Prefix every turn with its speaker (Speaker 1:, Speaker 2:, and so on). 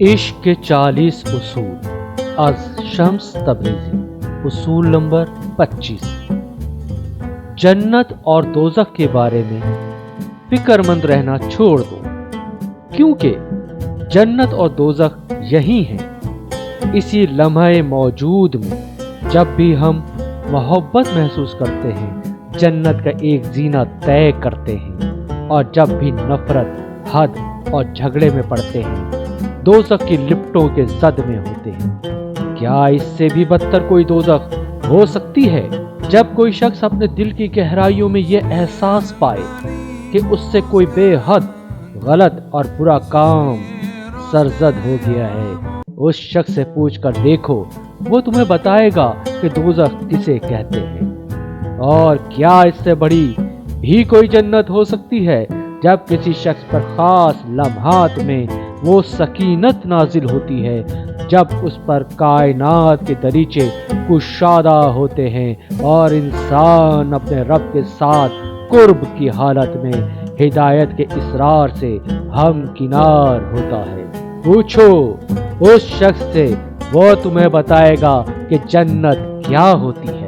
Speaker 1: عشق کے 40 اصول از شمس تبریزی۔ اصول نمبر 25، جنت اور دوزخ کے بارے میں فکر مند رہنا چھوڑ دو، کیونکہ جنت اور دوزخ یہی ہیں۔ اسی لمحے موجود میں جب بھی ہم محبت محسوس کرتے ہیں، جنت کا ایک زینہ طے کرتے ہیں، اور جب بھی نفرت، حد اور جھگڑے میں پڑتے ہیں، دوزخ کی لپٹوں کے زد میں ہوتے ہیں۔ کیا اس سے بھی بدتر کوئی دوزخ ہو سکتی ہے؟ جب کوئی شخص اپنے دل کی گہرائیوں میں یہ احساس پائے کہ اس سے کوئی بے حد غلط اور برا کام سرزد ہو گیا ہے، اس شخص سے پوچھ کر دیکھو، وہ تمہیں بتائے گا کہ دوزخ کسے کہتے ہیں۔ اور کیا اس سے بڑی بھی کوئی جنت ہو سکتی ہے؟ جب کسی شخص پر خاص لمحات میں وہ سکینت نازل ہوتی ہے، جب اس پر کائنات کے دریچے کشادہ ہوتے ہیں اور انسان اپنے رب کے ساتھ قرب کی حالت میں ہدایت کے اسرار سے ہمکنار ہوتا ہے۔ پوچھو اس شخص سے، وہ تمہیں بتائے گا کہ جنت کیا ہوتی ہے۔